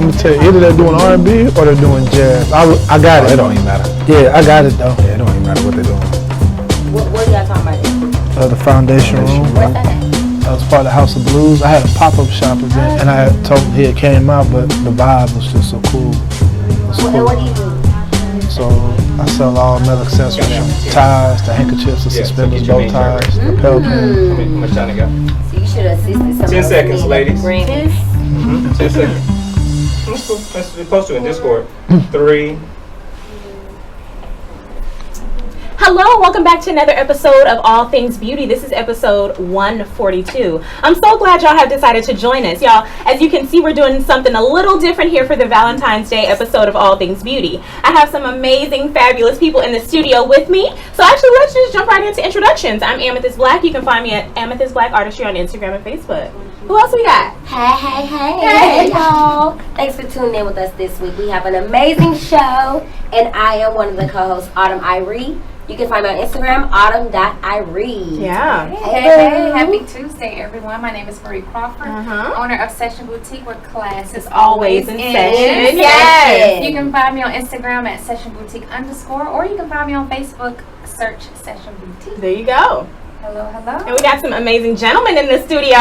I'm gonna tell you, either they're doing R&B or they're doing jazz. I got it. It don't even matter. Yeah, I got it though. Yeah, it don't even matter what they're doing. What are y'all talking about? The Foundation Room. Where's that at? I was part of the House of Blues. I had a pop-up shop event, and I had told him he had came out, but the vibe was just so cool. What do you do? So I sell all metal accessories, from ties to handkerchiefs to suspenders, bow ties, lapel pins. How much time to go? So you should have assisted some 10 seconds, ladies. 10 10 seconds. Let's post it in Discord. 3. Hello, welcome back to another episode of All Things Beauty. This is episode 142. I'm so glad y'all have decided to join us. Y'all, as you can see, we're doing something a little different here for the Valentine's Day episode of All Things Beauty. I have some amazing, fabulous people in the studio with me. So actually, let's just jump right into introductions. I'm Amethyst Black. You can find me at Amethyst Black Artistry on Instagram and Facebook. Who else we got? Hey, y'all. Thanks for tuning in with us this week. We have an amazing show, and I am one of the co-hosts, Autumn Irie. You can find me on Instagram, autumn.irie. Yeah. Hey, happy Tuesday, everyone. My name is Marie Crawford, owner of Session Boutique, where class is always in session. Yes. You can find me on Instagram at Session Boutique _ or you can find me on Facebook, search Session Boutique. There you go. Hello. And we got some amazing gentlemen in the studio.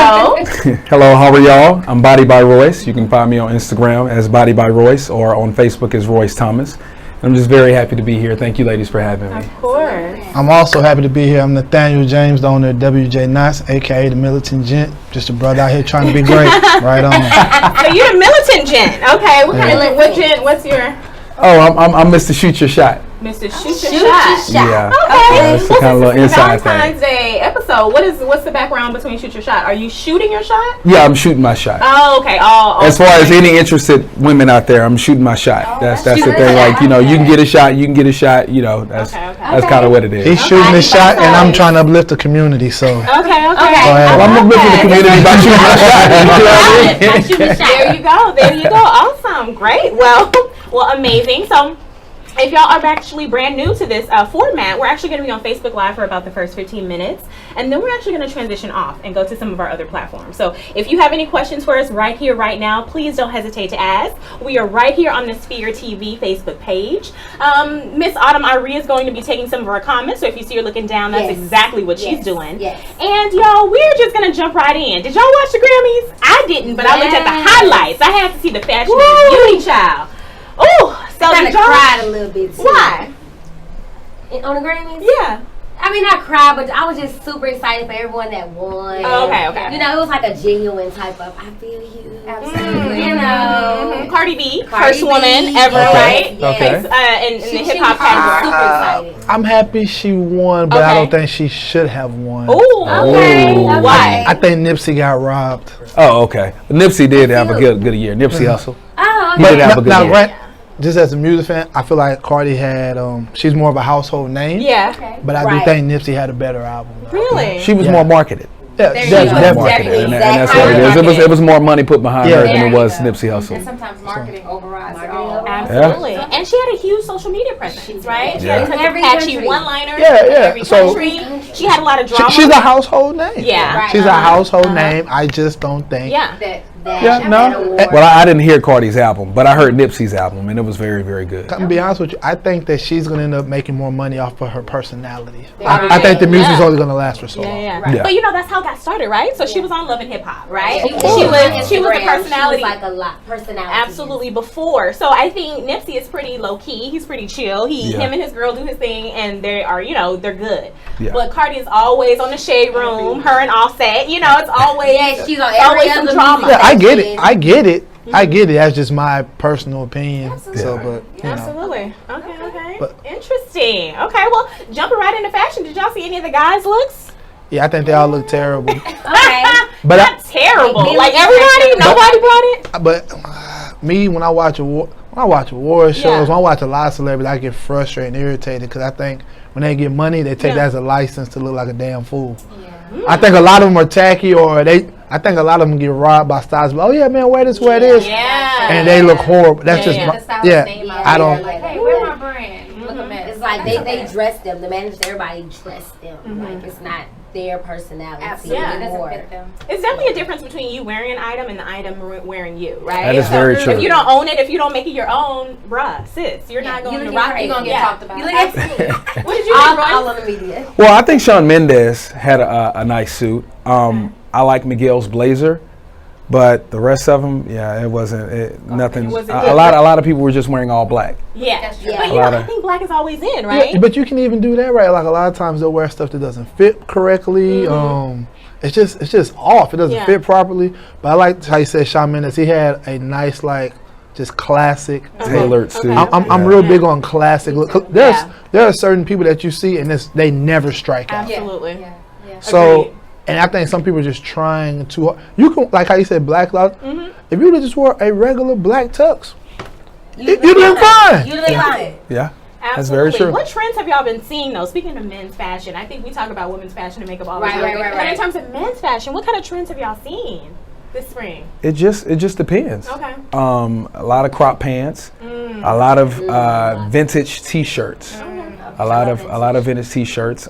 Hello, how are y'all? I'm Body by Royce. You can find me on Instagram as Body by Royce or on Facebook as Royce Thomas. I'm just very happy to be here. Thank you, ladies, for having me. Of course. I'm also happy to be here. I'm Nathaniel James, the owner of WJ Knots, aka the Militant Gent. Just a brother out here trying to be great. Right on. So you're a militant gent. Okay. What gent? What's your... Oh, I'm Mr. Shoot Your Shot. Mr. Shoot Your Shot. Yeah. Okay. That's the kind of little inside Valentine's thing. Day episode. What's the background between Shoot Your Shot? Are you shooting your shot? Yeah, I'm shooting my shot. Oh, okay. As far as any interested women out there, I'm shooting my shot. That's the thing. Like, you know, you can get a shot. You know, that's kind of what it is. He's shooting his shot, and I'm trying to uplift the community. So. Okay. Well, I'm uplifting the community by shooting my shot. There you go. Awesome. Great. Well, amazing. So, if y'all are actually brand new to this format, we're actually going to be on Facebook Live for about the first 15 minutes. And then we're actually going to transition off and go to some of our other platforms. So if you have any questions for us right here, right now, please don't hesitate to ask. We are right here on the Sphere TV Facebook page. Miss Autumn Irie is going to be taking some of our comments. So if you see her looking down, that's exactly what she's doing. Yes. And y'all, we're just going to jump right in. Did y'all watch the Grammys? I didn't, but I looked at the highlights. I had to see the fashion and the beauty child. Oh, so I kind of cried a little bit too. Why? On the Grammys? Yeah. I mean, I cried, but I was just super excited for everyone that won. Oh, okay. You know, it was like a genuine type of, I feel you. Absolutely. You know. Cardi B, first woman ever, right? Okay. In the hip hop category. Super excited. I'm happy she won, but I don't think she should have won. Oh, okay. Why? I think Nipsey got robbed. Oh, okay. Nipsey did have a good year. Nipsey Hussle. Oh, He did have a good year. Right, just as a music fan, I feel like Cardi had, she's more of a household name. Yeah. Okay. But I do think Nipsey had a better album. Really? She was more marketed. Yeah, definitely. And that's what it is. It was more money put behind her than it was Nipsey Hussle. And sometimes marketing overrides it all. Absolutely. Yeah. And she had a huge social media presence, right? She had every catchy country. one-liners. Yeah. Every country. She had a lot of drama. She's a household name. Yeah. She's a household name. I just don't think. Yeah. Well, I didn't hear Cardi's album, but I heard Nipsey's album, and it was very, very good. I'm gonna be honest with you. I think that she's gonna end up making more money off of her personality. I think the music's only gonna last for so long. Yeah. But you know, that's how it got started, right? So she was on Love and Hip Hop, right? She was a personality. She was like a personality. Absolutely before. So I think Nipsey is pretty low key. He's pretty chill. Him and his girl do his thing, and they are, they're good. Yeah. But Cardi is always on the Shade Room. Her and Offset. It's always she's on every some other drama. Yeah, I get it. I get it. That's just my personal opinion. Absolutely. So, but Absolutely. Okay. But, interesting. Okay, well, jumping right into fashion. Did y'all see any of the guys' looks? Yeah, I think they all look terrible. Okay. But not terrible. Like everybody, nobody brought it. But me, when I watch award shows, when I watch a lot of celebrities, I get frustrated and irritated because I think when they get money, they take that as a license to look like a damn fool. Yeah. I think a lot of them are tacky, or I think a lot of them get robbed by styles. Oh yeah, man, wear this, and they look horrible. That's just I don't. Like, hey, wear my brand. Look a mess. It's like they dress them. The managers, everybody dress them. Like it's not. their personality. Absolutely. Yeah. It doesn't more. fit them. It's definitely a difference between you wearing an item and the item wearing you, right? That is very true. If you don't own it, if you don't make it your own, bruh, sis, you're not going to rock it. You're going to get talked about. You look at What did you think, Royce? all on the media. Well, I think Shawn Mendes had a nice suit. I like Miguel's blazer, but the rest of them, yeah, it wasn't nothing. It wasn't A lot of people were just wearing all black. Yeah. That's true. Yeah. But you know, I think black is always in, right? Yeah, but you can even do that, right? Like a lot of times they'll wear stuff that doesn't fit correctly. It's just off. It doesn't fit properly. But I like how you said Shawn Mendes. He had a nice, like, just classic Tailored suit. I'm real big on classic look. There are certain people that you see and they never strike out. Absolutely. Yeah. Yeah. So, Agreed. and I think some people are just trying too hard. You can, like how you said, black cloth. If you just wore a regular black tux, you look fine. You look fine. Yeah. Absolutely. That's very true. What trends have y'all been seeing, though? Speaking of men's fashion, I think we talk about women's fashion and makeup all the Right, time. right. But in terms of men's fashion, what kind of trends have y'all seen this spring? It just depends. Okay. A lot of crop pants, a lot of vintage T-shirts, a lot of vintage T-shirts.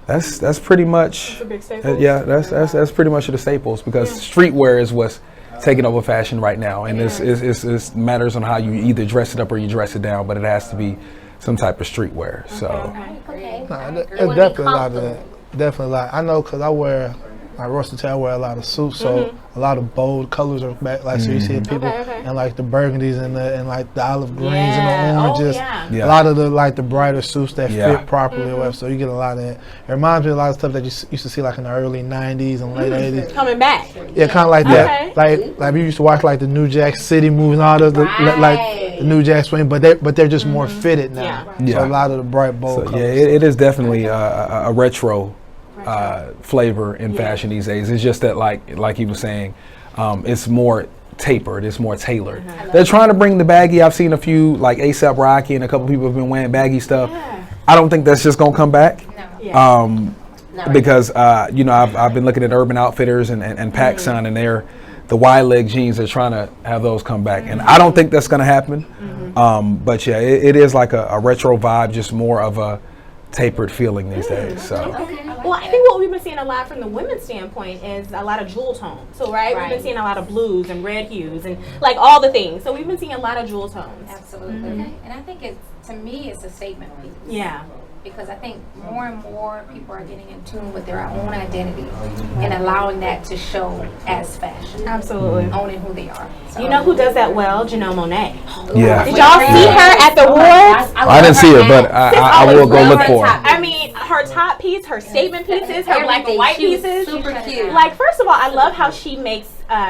That's pretty much. That's a big staple. That's pretty much the staples because streetwear is what's taking over fashion right now, and it's matters on how you either dress it up or you dress it down, but it has to be some type of streetwear. So Okay. There's definitely a lot of that. Definitely a lot. I know because I wear, like Royce Thomas, I wear a lot of suits, so a lot of bold colors are back. Like so, you see people and like the burgundies and like the olive greens and the oranges. Yeah. A lot of the brighter suits that Yeah. fit properly. Or whatever, so you get a lot of that. It reminds me of a lot of stuff that you used to see like in the early '90s and late '80s. Coming back. Yeah, kind of like that. Okay. Like we used to watch like the New Jack City movies and all those like the New Jack Swing, but they're just more fitted now. Yeah. So a lot of the bright bold So colors. yeah, it is definitely a retro flavor in fashion these days. It's just that like he was saying, it's more tapered, it's more tailored. They're trying to bring the baggy. I've seen a few like A$AP Rocky and a couple people have been wearing baggy stuff. I don't think that's just gonna come back. No. Because I've been looking at Urban Outfitters and PacSun and the wide leg jeans. They're trying to have those come back, and I don't think that's gonna happen. But yeah, it is like a retro vibe, just more of a tapered feeling these days. So Well, I think what we've been seeing a lot from the women's standpoint is a lot of jewel tones. So, we've been seeing a lot of blues and red hues and like all the things. So we've been seeing a lot of jewel tones. Absolutely. And I think to me, it's a statement piece. Yeah. Because I think more and more people are getting in tune with their own identity and allowing that to show as fashion. Absolutely. Owning who they are. So, You know who does that well? Janelle Monae. yeah, Did y'all see her at the awards? I didn't see her, but I will go look for her. I mean, her top piece, her statement pieces, her black and white pieces. Super cute. Like, first of all, I love how she makes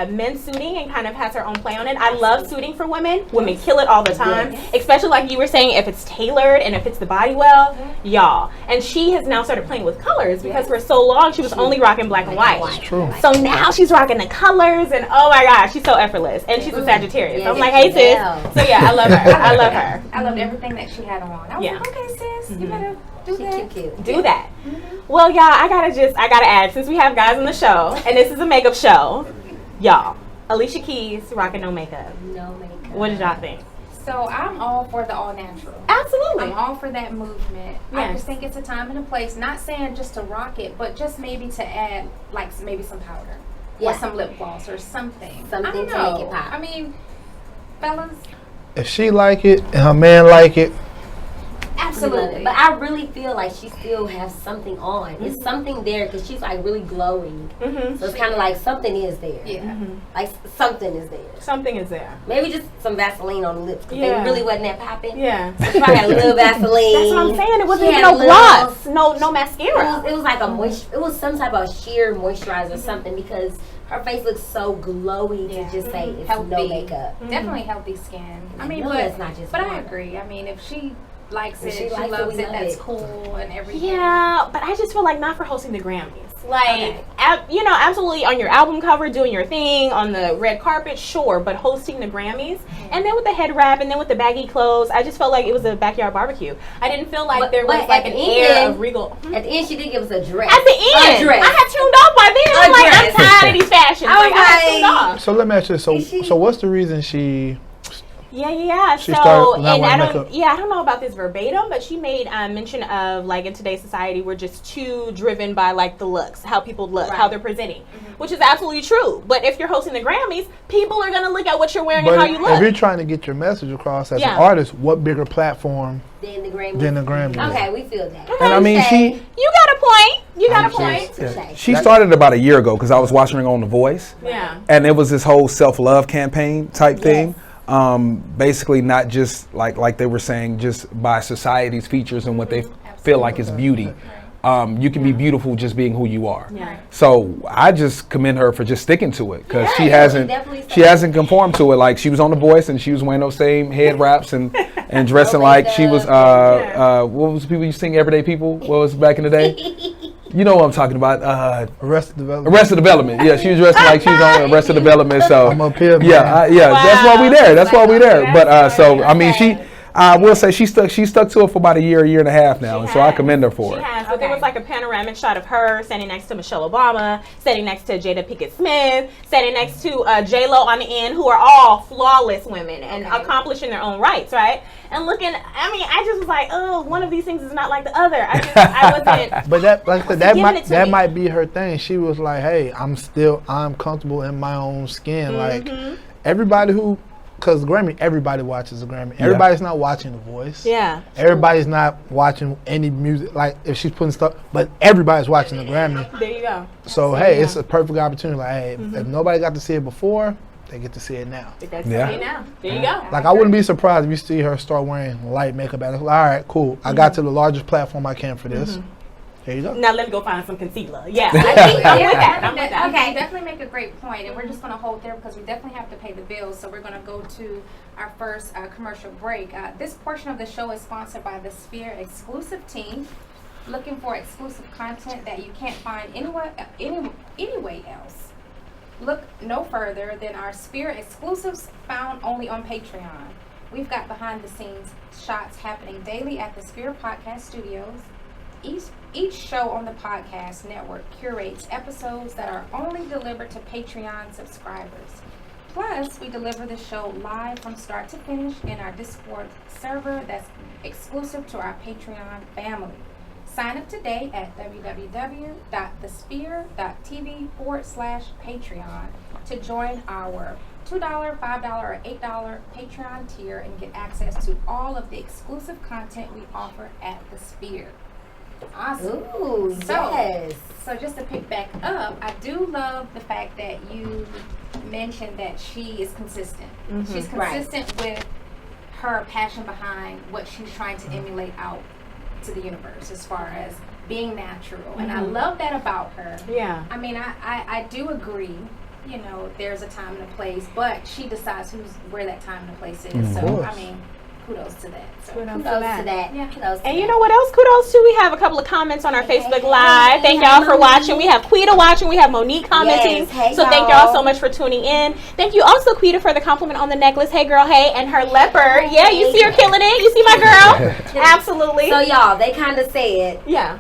men's suiting and kind of has her own play on it. I love suiting for women. Women kill it all the time, especially like you were saying, if it's tailored and if it's the body well, y'all. And she has now started playing with colors because for so long she was only rocking black and white. True. So now she's rocking the colors, and oh my gosh, she's so effortless. And she's a Sagittarius. So I'm like, hey sis. So yeah, I love her. I love her. I loved everything that she had on. I was Yeah. like, okay, sis, you better do that. Cute. Do that. Well, y'all, I gotta add, since we have guys on the show, and this is a makeup show, y'all, Alicia Keys rocking no makeup. No makeup. What did y'all think? So I'm all for the all natural. Absolutely. I'm all for that movement. I Yes. just think it's a time and a place. Not saying just to rock it, but just maybe to add like maybe some powder Yeah. or some lip gloss or something. Something I don't to know. make it pop. I mean, fellas, If she like it and her man like it, absolutely. But I really feel like she still has something on. It's something there because she's like really glowing. So it's kind of like something is there. Yeah. Like something is there. Something is there. Maybe just some Vaseline on the lips because Yeah. they really wasn't that popping. Yeah. She probably had a little Vaseline. That's what I'm saying. It wasn't She even had no a little- gloss, no mascara. It was like a it was some type of sheer moisturizer or something because her face looks so glowy to just say it's no Healthy. makeup. Definitely healthy skin. I mean, No, but that's not just but I water. agree. I mean, if she likes If it, she if she likes it, loves we it, love that's it. cool and everything. Yeah, but I just feel like not for hosting the Grammys. Like, Okay. Absolutely on your album cover, doing your thing on the red carpet, sure, but hosting the Grammys, and then with the head wrap, and then with the baggy clothes, I just felt like it was a backyard barbecue. I didn't feel like there was but like at an the air end- of regal. At the end, she did give us a dress. At the end, A dress. I had tuned off by then. I'm like, I'm tired of these fashions. I was I had tuned like- off. so let me ask you this. So what's the reason she Yeah. She So, started not and wearing I makeup. don't know about this verbatim, but she made mention of like in today's society, we're just too driven by like the looks, how people look, how they're presenting, which is absolutely true. But if you're hosting the Grammys, people are gonna look at what you're wearing and how you look. If you're trying to get your message across as an artist, what bigger platform than the Grammys? Okay, we feel that. And I mean, you got a point. You got a point. Yeah. She started about a year ago because I was watching her on The Voice. Yeah. And it was this whole self-love campaign type thing. Basically not just like they were saying, just by society's features and what they feel like is beauty. You can be beautiful just being who you are. Yeah. So I just commend her for just sticking to it because she hasn't conformed to it. Like she was on The Voice and she was wearing those same head wraps and dressing like she was what was the people you sing Everyday People? What was back in the day? You know what I'm talking about? Arrested Development. Arrested Development. Yeah, she was dressing like she was on Arrested Development. So I'm up here, man. That's why we there. That's why we there. But so I mean, I will say she stuck to it for about a year and a half now, and so I commend her for it. She has. But there was like a panoramic shot of her standing next to Michelle Obama, standing next to Jada Pinkett Smith, standing next to J-Lo on the end, who are all flawless women and accomplishing their own rights, right? And looking, I mean, I just was like, oh, one of these things is not like the other. I wasn't. But that might be her thing. She was like, hey, I'm comfortable in my own skin. Like everybody who. Because Grammy, everybody watches the Grammy. Everybody's not watching The Voice. Yeah. Everybody's not watching any music. Like, if she's putting stuff, but everybody's watching the Grammy. There you go. So, hey, it's a perfect opportunity. Like, hey, if nobody got to see it before, they get to see it now. There you go. Like, I wouldn't be surprised if you see her start wearing light makeup. Like, all right, cool. I got to the largest platform I can for this. There you go. Now let me go find some concealer. Yeah, I'm with that. Okay, definitely make a great point, and we're just going to hold there because we definitely have to pay the bills. So we're going to go to our first commercial break. This portion of the show is sponsored by the Sphere exclusive team. Looking for exclusive content that you can't find anywhere else? Look no further than our Sphere exclusives found only on Patreon. We've got behind-the-scenes shots happening daily at the Sphere Podcast Studios. Each show on the podcast network curates episodes that are only delivered to Patreon subscribers. Plus, we deliver the show live from start to finish in our Discord server that's exclusive to our Patreon family. Sign up today at www.thesphere.tv/Patreon to join our $2, $5, or $8 Patreon tier and get access to all of the exclusive content we offer at the Sphere. Awesome. Ooh, yes. So just to pick back up, I do love the fact that you mentioned that she is consistent. She's consistent with her passion behind what she's trying to emulate out to the universe as far as being natural. And I love that about her. Yeah. I mean, I do agree, you know, there's a time and a place, but she decides where that time and the place is. So, I mean, kudos to that. So kudos to that. Yeah. And you know what else? Kudos to. We have a couple of comments on our Facebook Live. Thank y'all for watching. We have Quita watching. We have Monique commenting. Yes. So thank y'all so much for tuning in. Thank you also, Quita, for the compliment on the necklace. Hey girl, hey, and her leopard. Yeah, you see her killing it. You see my girl? Absolutely. So y'all, they kind of said, yeah,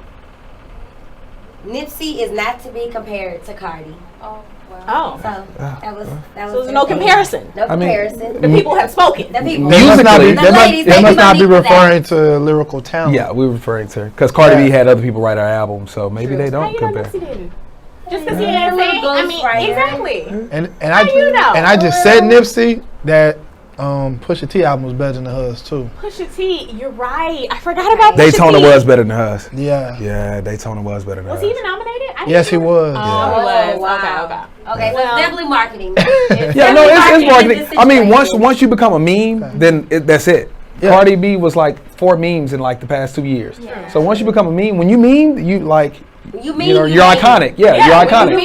Nipsey is not to be compared to Cardi. Oh. Oh, so that was. So there's no comparison. No comparison. The people have spoken. The people. Musically, they must not be referring to lyrical talent. Yeah, we were referring to because Cardi B had other people write our album, so maybe they don't compare. Just because he had a little exactly. And I just said Nipsey that Pusha T album was better than hers too. Pusha T, you're right. I forgot about Pusha Daytona T. was better than hers. Yeah, Daytona was better than hers. Was he even nominated? Yes, he was. Oh, he was. Wow. Okay, so it's definitely marketing. It's marketing. I mean, once you become a meme, then that's it. Yeah. Cardi B was like 4 memes in like the past 2 years. Yeah. So once you become a meme, when you meme, you're iconic. Yeah, you're iconic. You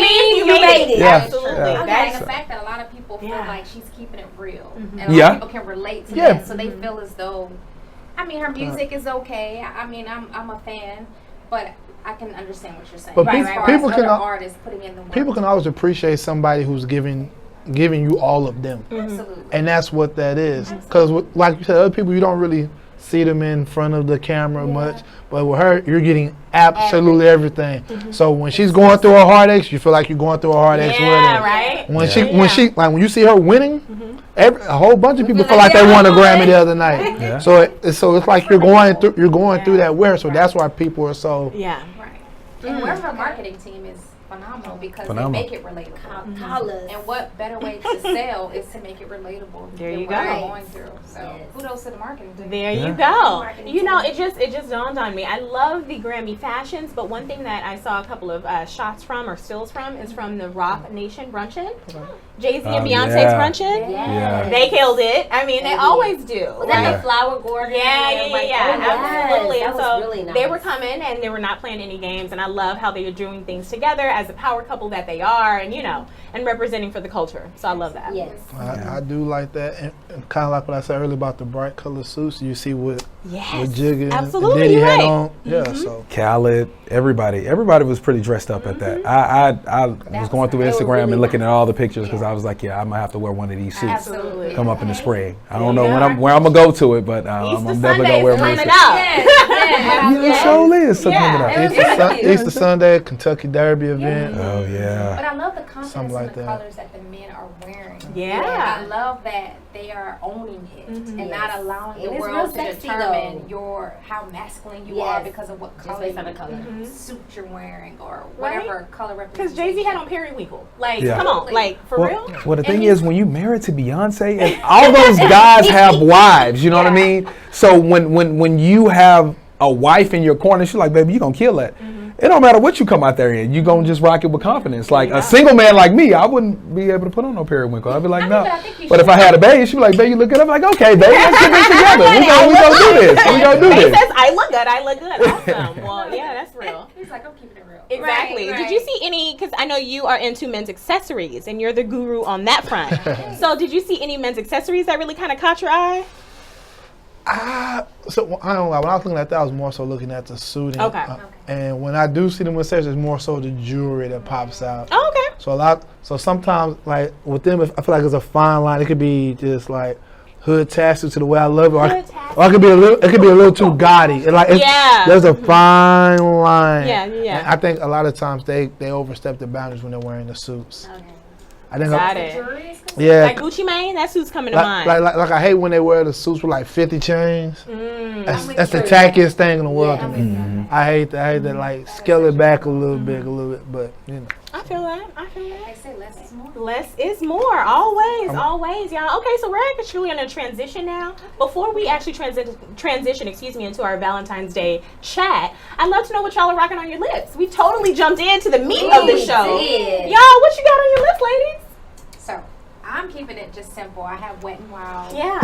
made it. Yeah. Absolutely. Okay, the fact that a lot of people feel like she's keeping it real. And a lot of people can relate to that. So they feel as though, I mean, her music is okay. I mean, I'm a fan, but I can understand what you're saying. But people can always appreciate somebody who's giving you all of them. Absolutely. And that's what that is. Because like you said, other people you don't really see them in front of the camera much. But with her, you're getting absolutely everything. So when she's going through her heartaches, you feel like you're going through her heartaches with her. Right. When she when you see her winning, a whole bunch of people feel like they won a Grammy the other night. Yeah. So it's like you're going through that with her. So that's why people are so. Yeah. Right. And her marketing team is phenomenal because Phenomenal. they make it relatable. And what better way to sell is to make it relatable There than you what go. you're going through. So kudos to the marketing team. There Yeah. you go. Marketing You know, team. it just dawned on me. I love the Grammy fashions, but one thing that I saw a couple of shots from or stills from is from the Rock Nation bruncheon. Jay-Z and Beyonce's yeah. bruncheon. Yeah. They killed it. I mean, they always do. Was that Yeah. the flower Gordon? Yeah, absolutely. That And was so really nice. they were coming and they were not playing any games, and I love how they were doing things together as a power couple that they are, and and representing for the culture. So I love that. Yes. I do like that, and kind of like what I said earlier about the bright color suits. You see what Yes. Jigga and Absolutely, Diddy you're had right. on. Yeah, so Khaled, everybody was pretty dressed up at that. I was going through They were Instagram really and looking nice. at all the pictures because I was like, yeah, I might have to wear one of these suits. Absolutely. Come up in the spring. I don't There know you when go. where I'm gonna go to it, but I'm Easter definitely Sunday gonna wear is one of coming these. up. Yeah, so is something Yeah. Easter Sunday, Kentucky Derby event. Oh But yeah. I love the confidence Something like in the that. colors that the men are wearing. Yeah. I love that they are owning it and Yes. not allowing And the it's world real to sexy, determine though. how masculine you Yes. are because of what Just color, based on the color. suit you're wearing or Right. whatever color Because representation. Jay-Z had on periwinkle. Like, Yeah. come on. Like, for real? Well, the And thing he's- is, when you married to Beyonce, and all those guys have wives, you know what I mean? So when you have a wife in your corner, she's like, baby, you gonna kill that. It don't matter what you come out there in, you gonna just rock it with confidence. Like a single man like me, I wouldn't be able to put on no periwinkle. I'd be like, no. but I think you But if should. I had a baby, she'd be like, babe, you look good. I'm like, okay, babe, let's get this together. We gonna do this. We gonna do He this. says, I look good. I look good. Awesome. Well, yeah, that's real. He's like, I'm keeping it real. Exactly. Right, Did you right. see any, because I know you are into men's accessories and you're the guru on that front. So did you see any men's accessories that really kind of caught your eye? So I don't know. When I was looking at that, I was more so looking at the suiting. Okay. And when I do see them with accessories, it's more so the jewelry that pops out. Oh, okay. So sometimes like with them, I feel like it's a fine line. It could be just like hood tassel to the way I love it, or it could be a little too gaudy. There's a fine line. Yeah. And I think a lot of times they overstep the boundaries when they're wearing the suits. Okay. I think Got it. Jewelry is yeah. Like Gucci Mane, that's who's coming to mind. Like I hate when they wear the suits with like 50 chains. That's the tackiest thing in the world to me. I hate that. Like scale it back a little bit, but I feel that. They say less is more. Less is more. Always, y'all. Okay, so we're actually on a transition now. Before we actually transition, into our Valentine's Day chat, I'd love to know what y'all are rocking on your lips. We totally jumped into the meat of the We show. did. Y'all, what you got on your lips, ladies? So I'm keeping it just simple. I have Wet n Wild Yeah.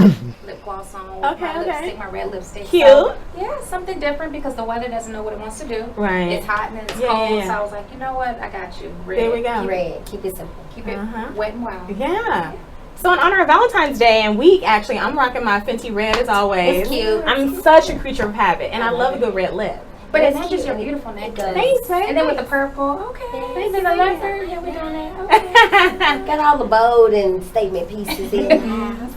lip gloss on, Okay, my okay. lipstick, my red lipstick. Cute. So, yeah, something different because the weather doesn't know what it wants to do. Right. It's hot and it's Yeah, cold, yeah. so I was like, you know what? I got you. Red. There we go. Red. Keep it simple. Keep it Uh-huh. Wet n Wild. Yeah. So in honor of Valentine's Day and week, actually, I'm rocking my Fenty Red as always. It's cute. I'm such a creature of habit, and I love a good red lip. But it It's matches cute. your beautiful necklace. Thanks, baby. And then with the purple, okay. Thanks, And the baby. leopard, yeah, we're doing it. Okay. Got all the bold and statement pieces in the house.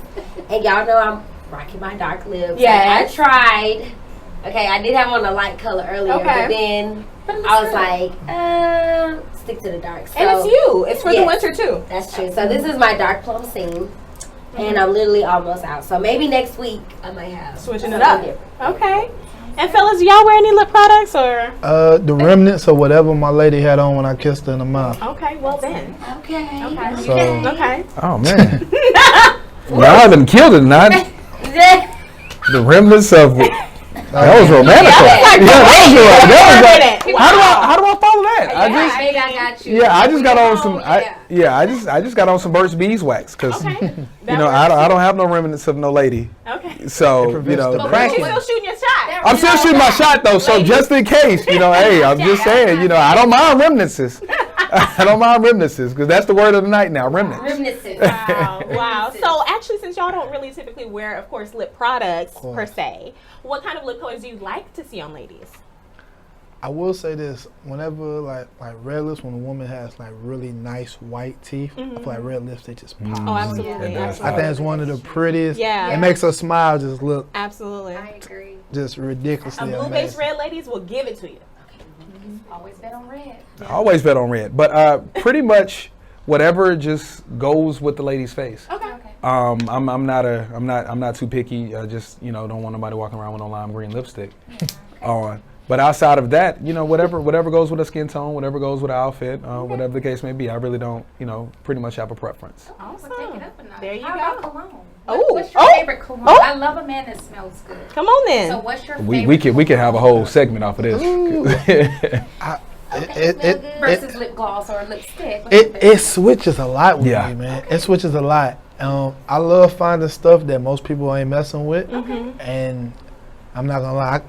And y'all know I'm rocking my dark lips. Yes. Like, I tried. Okay, I did have on a light color earlier, Okay. but then I was like, stick to the dark. So, And it's you. It's for the Yes. winter too. That's true. So this is my dark plum scene. And I'm literally almost out. So maybe next week I might have Switching it something up. different. Okay. And fellas, do y'all wear any lip products or? the remnants of whatever my lady had on when I kissed her in the mouth. Okay, well then. Okay. So Okay. Oh man. Y'all done killed it, not the remnants of. That was romantic. Wait a minute. How do I follow that? Maybe I got you. I just got on some. Yeah. I just got on some Burt's Beeswax because Okay. I don't have no remnants of no lady. Okay. So prevents the But cracking. you're still shooting your shot. I'm still shooting my shot though. So just in case, hey, I'm just saying, I don't mind remnants. I don't mind remnants because that's the word of the night now. Remnants. Wow. So actually, since y'all don't really typically wear, of course, lip products per se, what kind of lip colors do you like to see on ladies? I will say this: whenever like red lips, when a woman has like really nice white teeth, I feel like red lipstick just pops. Oh, absolutely. It does. I think it's one of the prettiest. Yeah. It makes her smile just look Absolutely. I agree. just ridiculously Blue-faced amazing. red ladies will give it to you. Always bet on red. I always bet on red, but pretty much whatever just goes with the lady's face. Okay. I'm not too picky. I just don't want nobody walking around with no lime green lipstick on. But outside of that, whatever goes with a skin tone, whatever goes with an outfit, whatever the case may be, I really don't pretty much have a preference. Awesome. We'll take it up a notch. There you How go. about cologne? Oh. What's your Oh. favorite cologne? Oh. I love a man that smells good. Come on then. So what's your favorite We can have a whole segment off of this. versus lip gloss or lipstick? What's your It favorite? switches a lot with Yeah. me, man. It switches a lot. I love finding stuff that most people ain't messing with, and I'm not gonna lie,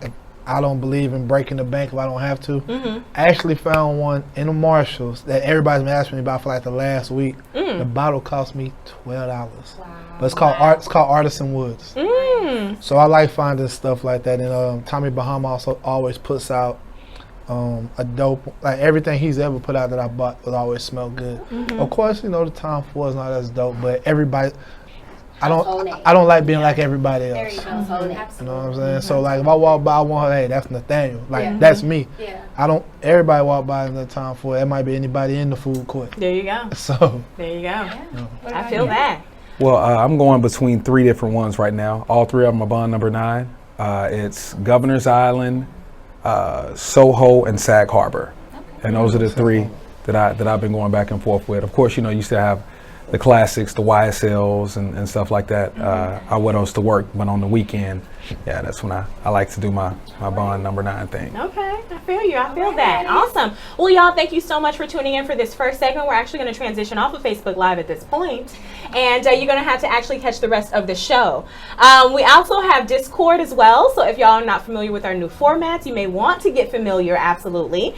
I don't believe in breaking the bank if I don't have to. I actually found one in the Marshalls that everybody's been asking me about for like the last week. The bottle cost me $12, but it's called Artisan Woods. So I like finding stuff like that, and Tommy Bahama also always puts out a dope, like everything he's ever put out that I bought would always smell good. Of course, the Tom Ford is not as dope, but everybody, I don't like being like everybody There else. you go. Own it. You Absolutely. know what I'm saying? So like if I walk by, I want, hey, that's Nathaniel. Like that's me. Yeah. Everybody walk by in the Tom Ford. That might be anybody in the food court. There you go. So There you go. What I about feel you? that. Well, I'm going between 3 different ones right now. All 3 of them are bond number 9. It's Governor's Island, Soho, and Sag Harbor, and those are the 3 that I've been going back and forth with. Of course, you still have the classics, the YSLs, and stuff like that. I wear those to work, but on the weekend, yeah, that's when I like to do my bond number 9 thing. Okay, I feel you. I feel that. Awesome. Well, y'all, thank you so much for tuning in for this first segment. We're actually going to transition off of Facebook Live at this point, and you're going to have to actually catch the rest of the show. We also have Discord as well, so if y'all are not familiar with our new formats, you may want to get familiar, absolutely.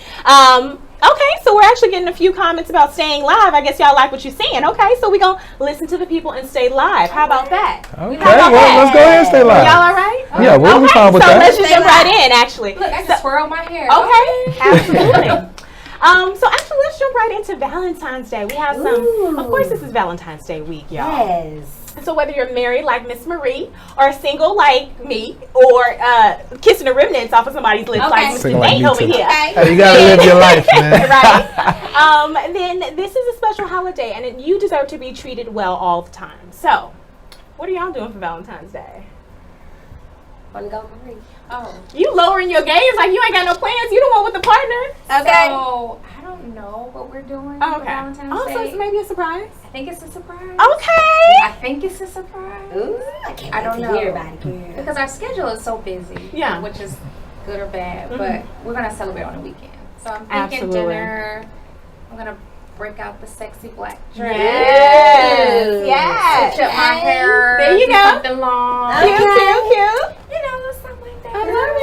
Okay, so we're actually getting a few comments about staying live. I guess y'all like what you're seeing. Okay, so we're going to listen to the people and stay live. How about that? Okay, How about that? let's go ahead and stay live. Y'all all right? Yeah, we'll be fine with so that. let's just jump right in, actually. Look, I can swirl my hair. Okay, absolutely. So actually, let's jump right into Valentine's Day. We have some, of course, this is Valentine's Day week, y'all. Yes. So whether you're married like Miss Marie, or single like me, or kissing the remnants off of somebody's lips like Mr. Single like Nate me over too. here. hey, you gotta live your life, man. Right? Then this is a special holiday, and you deserve to be treated well all the time. So, what are y'all doing for Valentine's Day? Wanna go, Marie? Oh. You lowering your gaze like you ain't got no plans. You the one with the partner. Okay. So I don't know what we're doing Oh, for okay. Valentine's Oh, so Day. it's maybe a surprise. I think it's a surprise. Okay. I think it's a surprise. Ooh, I can't I wait don't to know. hear about it, girl. Because our schedule is so busy. Yeah. Which is good or bad, but we're gonna celebrate on the weekend. So I'm thinking Absolutely. dinner. I'm gonna break out the sexy black dress. Yes. Yes. Switch up my hair. There you do go. Something long. Okay. Cute, cute, cute. You know, something like that. I love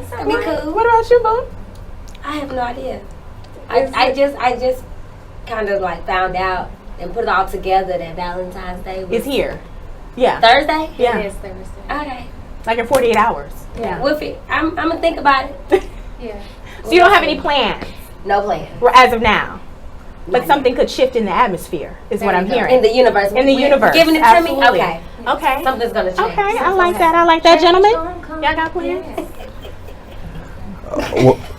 it. That'd be cool. What about you, Boo? I have no idea. I just kind of like found out and put it all together that Valentine's Day was It's here. Yeah. Thursday. Yeah. It is Thursday. Okay. Like in 48 hours. Yeah. With it, I'm gonna think about it. Yeah. So you don't have any plans No plan. as of now, but Not something could shift in the atmosphere, is what There I'm you go. hearing. in the universe. In the universe, Giving it to absolutely. me. Okay. Okay. Something's gonna change. Okay, I like that. I like that, gentlemen. Y'all Y'all got plans?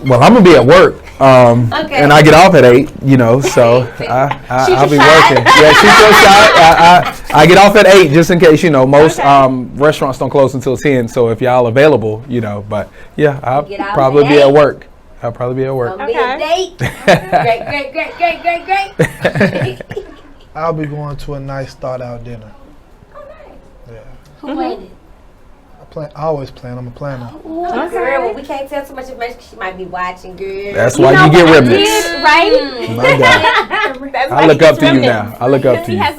Well, I'm gonna be at work, and I get off at 8. So I'll be working. Yeah, shoot your shot. I get off at 8 just in case. Most restaurants don't close until 10. So if y'all available, But yeah, I'll Get out probably at be at 8. work. I'll probably be at work. Gonna be a date. Great. I'll be going to a nice start out dinner. Oh, nice. Yeah. Who planned it? I always plan. I'm a planner. Ooh, girl, well, we can't tell too much information 'cause she might be watching, girl. That's why you get remnants. Right? My God. That's I why look he up gets to you remnants. now. I look up Because to he you. has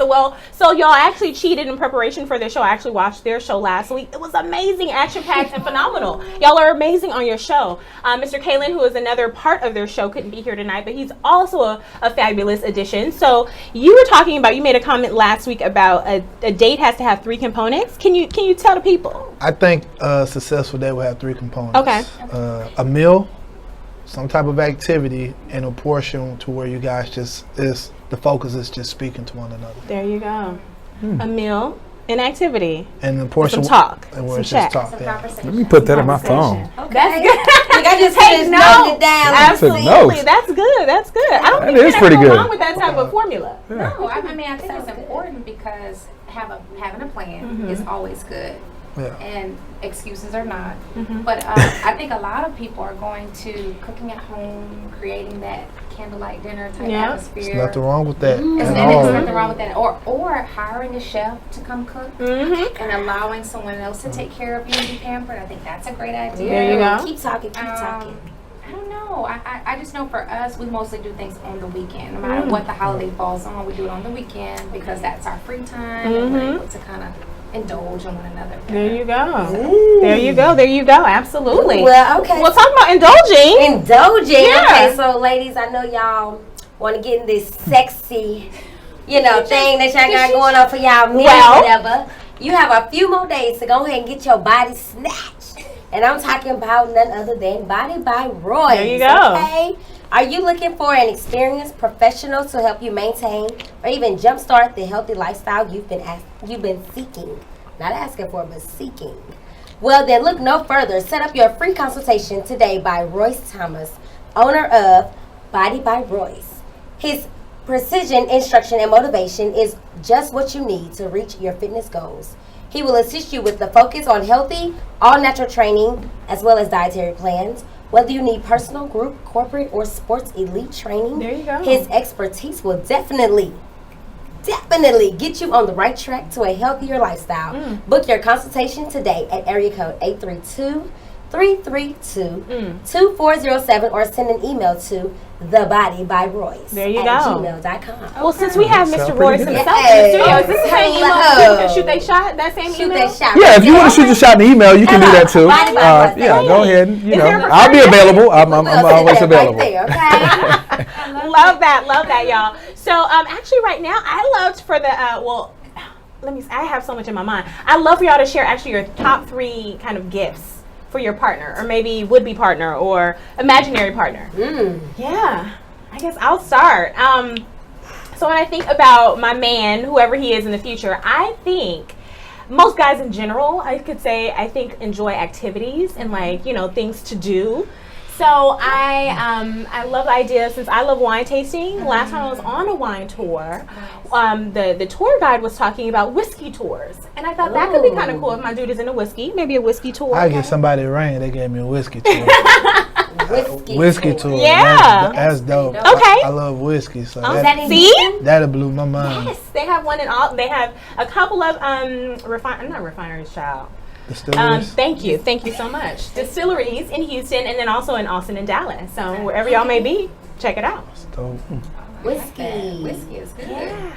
so y'all actually cheated in preparation for their show. I actually watched their show last week. It was amazing, action-packed, and phenomenal. Y'all are amazing on your show. Mr. Kalen, who is another part of their show, couldn't be here tonight, but he's also a fabulous addition. So you were talking about, you made a comment last week about a date has to have 3 components. Can you tell the people? I think a successful day will have 3 components. Okay. A meal, some type of activity in a portion to where you guys the focus is just speaking to one another. There you go. A meal, an activity, and the portion some talk, and where some it's just chat. talk. Yeah. Let me put that in my phone. Okay. That's good. Like I just Take finished notes. noting it down. Absolutely, notes. that's good. That's good. I don't That think is there's pretty anything good. wrong with that type of formula. No, I mean, I think it's important because having a plan is always good. Yeah. And excuses are not. But I think a lot of people are going to cooking at home, creating that candlelight dinner type atmosphere. There's nothing wrong with that. There's at all. nothing wrong with that. Or hiring a chef to come cook and allowing someone else to take care of you and be pampered. I think that's a great idea. There you go. Keep talking. Keep talking. I don't know. I just know for us, we mostly do things on the weekend. No matter what the holiday falls on, we do it on the weekend because that's our free time and we're able to kind of indulge in one another. There you go. There you go. There you go. Absolutely. Well, okay. We'll talk about indulging. Indulging. Yeah. Okay, so ladies, I know y'all want to get in this sexy, thing that y'all got going on for y'all men or whatever. You have a few more days to go ahead and get your body snatched. And I'm talking about none other than Body by Royce. There you go. Okay? Are you looking for an experienced professional to help you maintain or even jumpstart the healthy lifestyle you've been seeking? Not asking for, but seeking. Well, then look no further. Set up your free consultation today by Royce Thomas, owner of Body by Royce. His precision, instruction, and motivation is just what you need to reach your fitness goals. He will assist you with the focus on healthy, all-natural training, as well as dietary plans. Whether you need personal, group, corporate, or sports elite training, There you go. his expertise will definitely get you on the right track to a healthier lifestyle. Book your consultation today at area code 832-332-2407 or send an email to theBodyByRoyce There you at go. gmail.com. Well, since we have Mr. Sound Royce pretty himself good. in the studio, is this the same Hello. email? Shoot they shot? That same Shoot email? that shot. Yeah, if you want to shoot your shot in the email, you can do that too. Body by Royce. Yeah, go ahead. And, Is there a I'll be preferred available. I'm We'll always sit there available. Right there, okay? Love that, y'all. So, actually, right now, I loved for the I have so much in my mind. I love for y'all to share actually your top 3 kind of gifts for your partner, or maybe would-be partner, or imaginary partner. Yeah, I guess I'll start. So when I think about my man, whoever he is in the future, I think most guys in general, I could say, I think enjoy activities and things to do. So I love the idea, since I love wine tasting. Last time I was on a wine tour, the tour guide was talking about whiskey tours. And I thought that could be kind of cool if my dude is into whiskey, maybe a whiskey tour. I get somebody rain. They gave me a whiskey tour. Whiskey tour. Yeah. That's dope. Okay. I love whiskey, so See? that blew my mind. Yes, they have one in all. They have a couple of I'm not refineries, child. Distilleries. Thank you so much. Distilleries in Houston, and then also in Austin and Dallas. So wherever y'all may be, check it out. Dope. Whiskey. Whiskey is good. Yeah.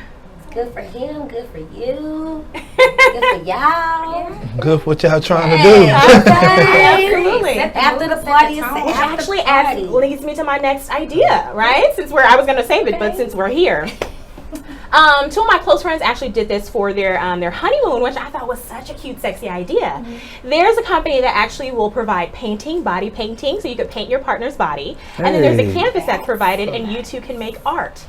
Good for him, good for you, good for y'all. Good for what y'all trying to Hey, do. Absolutely. After the party is set. Which After actually the party. leads me to my next idea, right? I was going to save it, but since we're here. 2 of my close friends actually did this for their honeymoon, which I thought was such a cute, sexy idea. There's a company that actually will provide painting, body painting, so you could paint your partner's body. And then there's a canvas that's provided, and you two can make art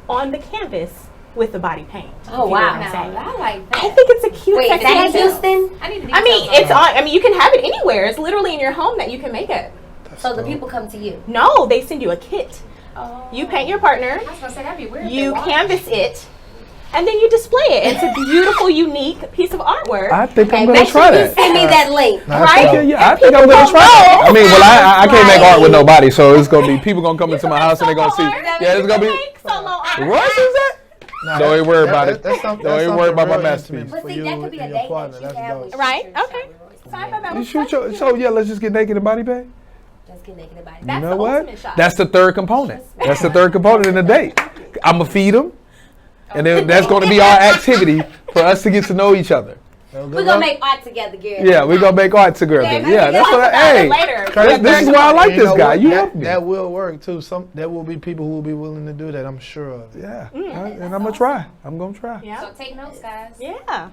on the canvas with the body paint. Oh, if you know wow. what I'm saying. I like that. I think it's a cute, Wait, is sexy that in idea. Houston? I need to I mean, it's on. I mean, you can have it anywhere. It's literally in your home that you can make it. So the people come to you. No, they send you a kit. Oh. You paint your partner. I was gonna say that'd be weird. if You they watch. canvas it, and then you display it. It's a beautiful, unique piece of artwork. I think I'm Okay, gonna make sure try you that. send me that link. Nah, Right? so- Yeah, I think I'm gonna try that. I mean, I can't make art with Right. nobody, so it's gonna be people gonna come into my house and they're gonna see. Yeah, it's gonna be. solo art. Royce is that? Nah, Don't even worry about it. That's Don't even worry about my masterpiece. But For see, you that could be a and your date partner. that you That's have dope. with Right? your Okay. So I thought that You was shoot such your, a so yeah, let's just get naked in body bag. Just get naked about it. That's You know the what? ultimate shot. That's the third component. That's the third component in the date. I'm gonna feed them, and then that's gonna be our activity for us to get to know each other. We're gonna make art together, girl. Yeah, we're gonna make art together. Yeah, that's what Hey. Hey, Later. this is why I like You this know guy. what? You that, helped me. that will work too. There will be people who will be willing to do that. I'm sure of it. Yeah, and I'm gonna try. I'm gonna try. Yeah. So take notes, guys. Yeah.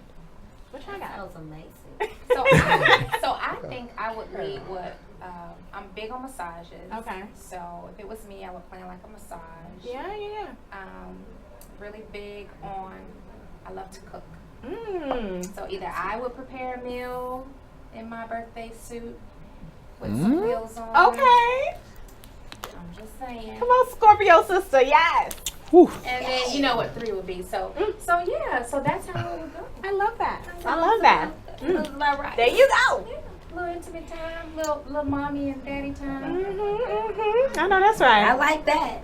What I got? That was amazing. So I think I would lead what I'm big on massages. Okay. So if it was me, I would plan like a massage. Yeah. Really big on, I love to cook. Mm. So either I would prepare a meal in my birthday suit with some wheels on. Okay. I'm just saying. Come on, Scorpio sister. Yes. Whew. And then you know what 3 would be. So yeah. So that's how it would go. I love that. I love that. That's about right. There you go. Yeah, little intimate time, little mommy and daddy time. I know that's right. I like that.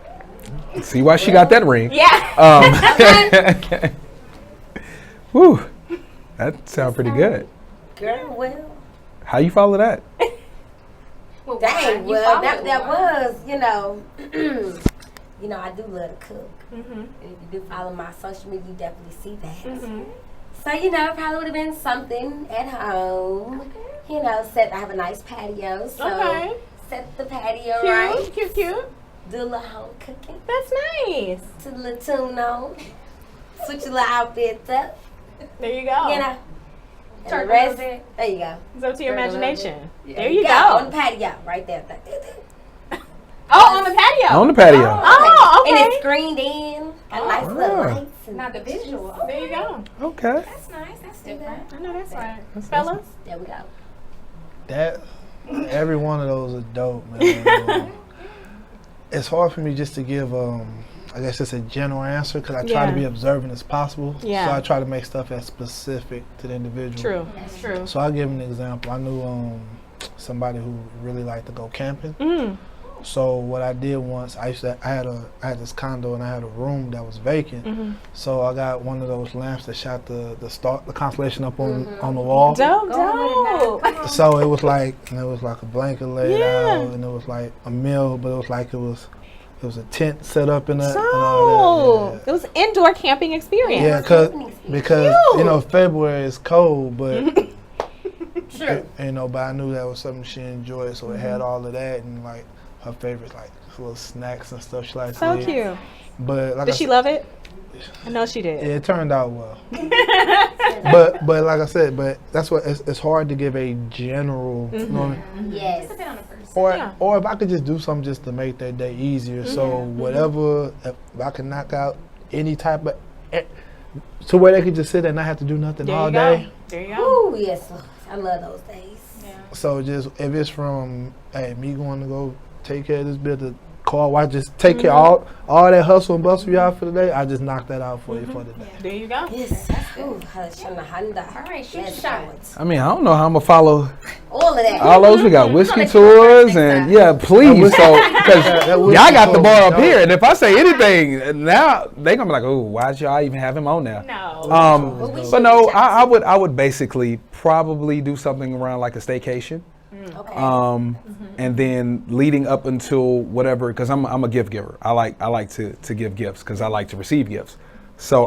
See why she got that ring. Yeah. Whew. That sounds pretty good. Girl, well. How you follow that? Well, Dang, you well, followed that one. was, I do love to cook. Mm-hmm. And if you do follow my social media, you definitely see that. Mm-hmm. So, it probably would have been something at home. I have a nice patio, so Okay. set the patio right. Cute. Do a little home cooking. That's nice. Put a little tune on. Switch your little outfits up. There you go. And Turn the a little rest, bit. there you go. It's up to your Turn a little imagination. bit. There you On the go. patio, right there. Oh, on the patio. On the patio. Oh, And okay. it's screened in. Got nice little lights. And Not the visual. There you go. Okay. That's nice. That's different. I know that's right. Fellas? there we go. That every one of those are dope, man. It's hard for me just to give I guess it's a general answer because I try to be observant as possible. Yeah. So I try to make stuff as specific to the individual. True. That's true. So I'll give an example. I knew somebody who really liked to go camping. Mm. So what I did once, I had this condo and I had a room that was vacant. Mm-hmm. So I got one of those lamps that shot the constellation up on the wall. Dope. So it was like a blanket laid Yeah. out, and it was like a meal, but it was a tent set up in that. and all that. It was indoor camping experience. Yeah, because February is cold, but True. but I knew that was something she enjoyed, so it had all of that and like her favorites, like little snacks and stuff she likes So to eat. cute. But like Did she love it? I know she did. it turned out well. but like I said, that's what it's hard to give a general. You know what I mean? Yes. Depend on the person. Or if I could just do something just to make their day easier. So whatever, if I can knock out any type of, to where they could just sit and not have to do nothing There all you go. day. There you go. Ooh, yes, Lord. I love those days. Yeah. So just if it's from me going to go take care of this bit of car wash, just take care of all that hustle and bustle you out for the day. I just knock that out for you for the day. There you go. Yes. Ooh, Honda. All right, shoot Yes, your shot. Lord. I mean, I don't know how I'm gonna follow All of that. all those. We got whiskey Let you go tours first and next time. please. So because That y'all whiskey got the tour bar was up dope. here, and if I say anything now, they gonna be like, "Oh, why'd y'all even have him on there?" No. But no, I would basically probably do something around like a staycation. Okay. And then leading up until whatever, because I'm a gift giver. I like to give gifts because I like to receive gifts. So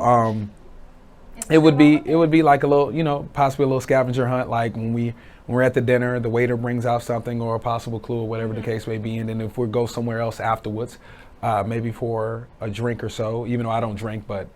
it would be like a little, possibly a little scavenger hunt, like when we're at the dinner, the waiter brings out something or a possible clue or whatever the case may be, and then if we go somewhere else afterwards, maybe for a drink or so, even though I don't drink, but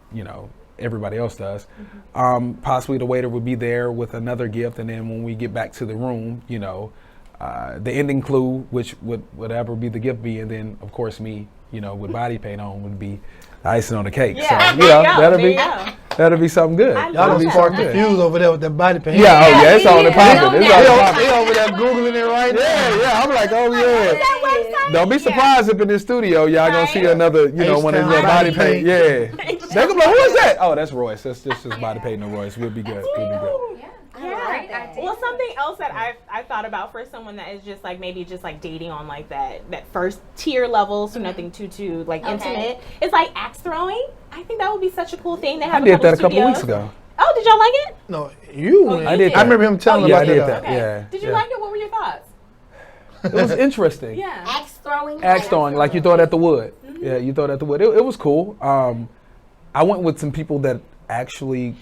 everybody else does. Possibly the waiter would be there with another gift, and then when we get back to the room, the ending clue, which would whatever be the gift be, and then of course me, with body paint on would be the icing on the cake. Yeah, So there you go, that'll there be you go. that'll be something good. I Y'all love don't be that. so confused over there with that body paint. Yeah, oh yeah, it's on the Yeah, popping. It's yeah. on the They popping. over there Googling it right now. Yeah, I'm like, oh yeah. Don't be surprised if in this studio y'all gonna see another, one of your H-Town body body paint. paint. Yeah. They gonna be like, who is that? Oh, that's Royce. That's just body painting of Royce. We'll be good. We'll be good. Yeah. Yeah. I Well, something else that I thought about for someone that is just like maybe just like dating on like that first tier level, so nothing too like intimate. It's like axe throwing. I think that would be such a cool thing. They I have did that a couple studios. weeks ago. Oh, did y'all like it? No, you. Oh, went. I did I remember him telling Yeah, I about did that. that. Yeah. Did you yeah. like it? What were your thoughts? It was interesting. Yeah. Axe throwing. Axe throwing, like you throw it at the wood. Yeah, you throw it at the wood. It was cool. I went with some people that actually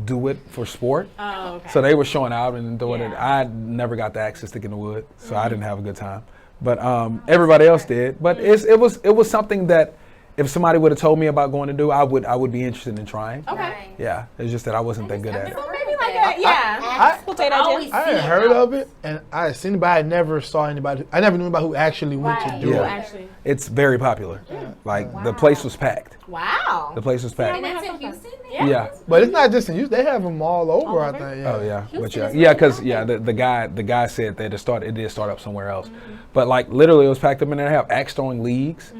do it for sport. Oh, okay. So they were showing out and doing it. Yeah. I never got the axe to stick in the wood, so I didn't have a good time. But everybody else did. But it was something that if somebody would have told me about going to do, I would be interested in trying. Okay. Yeah, it's just that I wasn't that good at it. So maybe like good. Yeah. We'll take that, Jen. I had heard of it, and I had seen it, but I never saw anybody. I never knew anybody who actually went to do it. It's very popular. Like the place was packed. Wow. The place was packed. And that's in Houston? Yeah. But it's not just in Houston. They have them all over, I think. Yeah. Oh yeah, Houston is because the guy said that it did start up somewhere else, but like literally it was packed up in there. They have axe throwing leagues,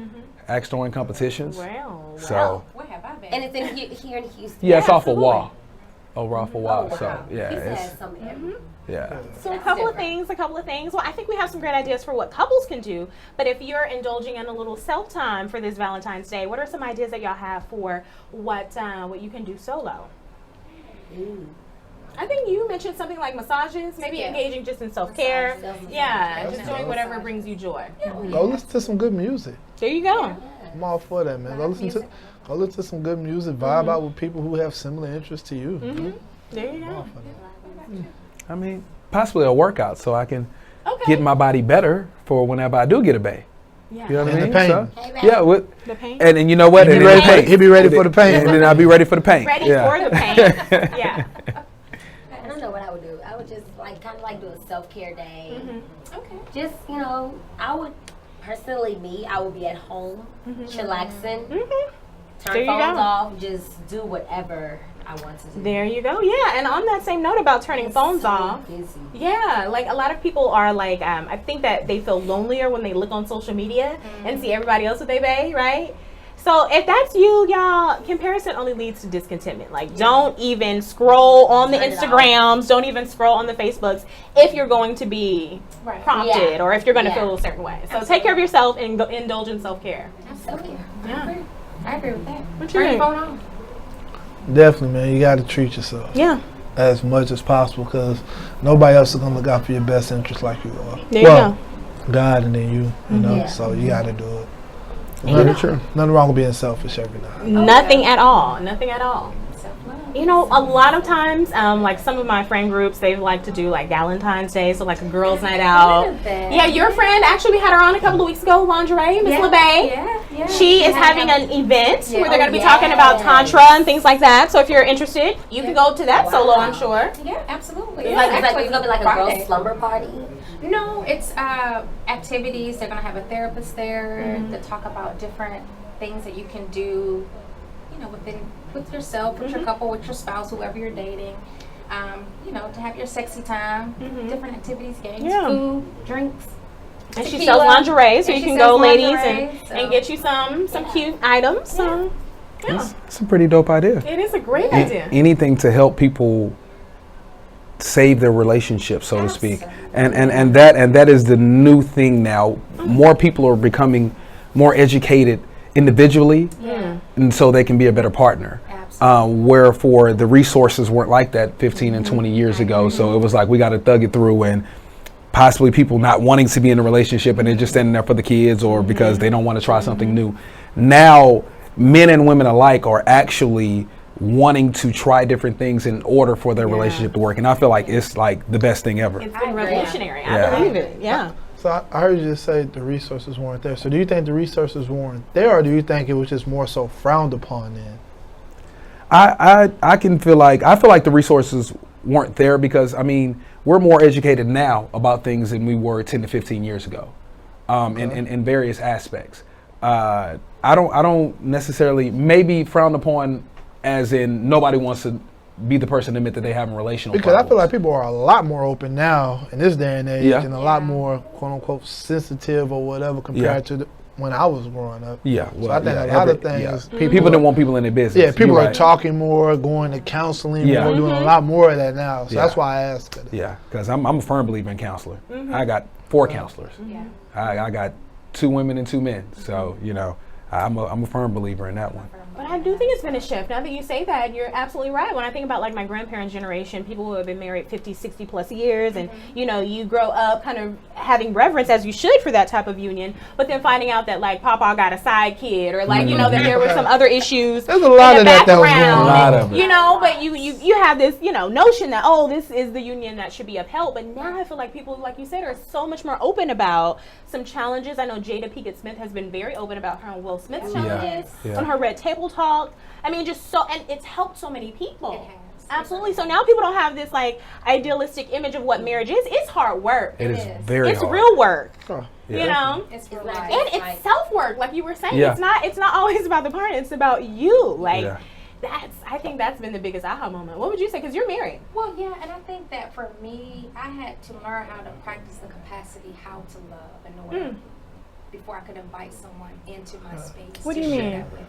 axe throwing competitions. Wow. So Where have I been? And it's in here in Houston. yeah, it's off a wall, over off a wall. wow. So yeah, Houston it's has some yeah. So a couple of things. Well, I think we have some great ideas for what couples can do. But if you're indulging in a little self time for this Valentine's Day, what are some ideas that y'all have for what you can do solo? I think you mentioned something like massages, maybe engaging just in self-care. Yeah, just doing whatever brings you joy. Go listen to some good music. There you go. I'm all for that, man. Go listen to some good music. Vibe out with people who have similar interests to you. There you go. I mean, possibly a workout so I can get my body better for whenever I do get a bae. Yeah. You know what I And mean? the pain. So, yeah, with The pain. and you know what? He'll be ready for the pain. And then I'll be ready for the pain. Ready for the pain. Yeah. I don't know what I would do. I would just kind of do a self-care day. Okay. Just, I would, personally I would be at home, chillaxing, There you turn phones go. off, just do whatever I want to do. There you go. Yeah, and on that same note about turning phones so off. busy. Yeah, like a lot of people are like, I think that they feel lonelier when they look on social media and see everybody else with their bae, right? So if that's you, y'all, comparison only leads to discontentment. Like, don't even scroll on the Instagrams, don't even scroll on the Facebooks if you're going to be prompted or if you're going to feel a certain way. So take care of yourself and indulge in self-care. Self-care. Yeah. I agree with that. What you Turn your think? phone on. Definitely, man. You got to treat yourself Yeah. as much as possible because nobody else is going to look out for your best interest like you are. There you go. God and then you know. Yeah. So you got to do it. Nothing wrong with being selfish every now. Nothing at all. Nothing at all. Self-love. A lot of times, like some of my friend groups, they like to do like Valentine's Day, so like a girls' night out. Yeah, your friend, actually we had her on a couple of weeks ago, Lingerie, Miss LeBay. Yeah. She is having an event where they're going to be talking about Tantra and things like that. So if you're interested, you can go to that solo, I'm sure. Yeah, absolutely. It's going to be like a girls' slumber party. No, it's activities. They're going to have a therapist there to talk about different things that you can do, with yourself, with your couple, with your spouse, whoever you're dating. To have your sexy time, different activities, games, food, drinks. And she tequila. sells lingerie, so And you she can sells go, ladies, lingerie, and get you some cute items. So, It's a pretty dope idea. it is a great idea. Anything to help people save their relationship, so to speak, and that is the new thing now. More people are becoming more educated individually, and so they can be a better partner. Wherefore the resources weren't like that 15 and 20 years ago. So it was like we got to thug it through, and possibly people not wanting to be in a relationship and they're just standing there for the kids or because they don't want to try something new. Now, men and women alike are actually wanting to try different things in order for their relationship to work, and I feel like it's like the best thing ever. It's been revolutionary. Yeah. I believe it. Yeah. So I heard you just say the resources weren't there. So do you think the resources weren't there, or do you think it was just more so frowned upon then? I feel like the resources weren't there because we're more educated now about things than we were 10 to 15 years ago, in various aspects. I don't necessarily maybe frowned upon as in nobody wants to be the person to admit that they have a relational Because problems. I feel like people are a lot more open now in this day and age and a lot more quote unquote sensitive or whatever compared to when I was growing up. Yeah, So I think a lot of things people don't want people in their business. Yeah, people You're are right. talking more, going to counseling more, doing a lot more of that now. So that's why I asked it. Yeah, because I'm a firm believer in counselor. I got 4 counselors. I got 2 women and 2 men. So I'm a firm believer in that one. But I do think it's been a shift. Now that you say that, you're absolutely right. When I think about like my grandparents' generation, people who have been married 50, 60 plus years, and you grow up kind of having reverence as you should for that type of union, but then finding out that like Papa got a side kid, or like that there were some other issues. There's a lot in the of that was going background, on. A lot of it. But you have this notion that this is the union that should be upheld. But now I feel like people, like you said, are so much more open about some challenges. I know Jada Pinkett Smith has been very open about her and Will Smith's challenges on her Red Table Talk. And it's helped so many people. Absolutely. So now people don't have this like idealistic image of what marriage is. It's hard work. It is very It's hard. real work. Oh, Yeah. You know? It's real not life. And it's self-work, like you were saying. Yeah. It's not always about the partner, it's about you. Like Yeah. I think that's been the biggest aha moment. What would you say? Because you're married. Well, yeah, and I think that for me, I had to learn how to practice the capacity how to love in order before I could invite someone into my space. What to do you share mean? that with.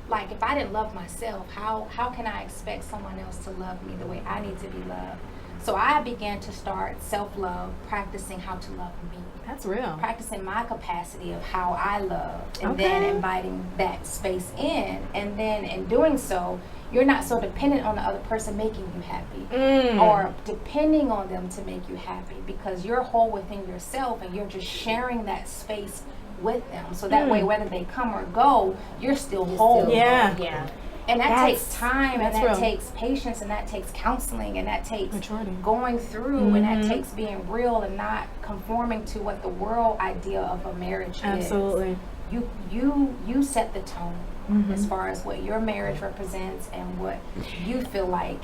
Like, if I didn't love myself, how can I expect someone else to love me the way I need to be loved? So I began to start self-love, practicing how to love me. That's real. Practicing my capacity of how I love, and then inviting that space in. And then in doing so, you're not so dependent on the other person making you happy or depending on them to make you happy, because you're whole within yourself and you're just sharing that space with them. So that way, whether they come or go, you're still whole. Yeah. And that takes time, and that's that real. takes patience, and that takes counseling, and that takes Maturity. going through, and that takes being real and not conforming to what the world idea of a marriage Absolutely. is. You set the tone as far as what your marriage represents and what you feel like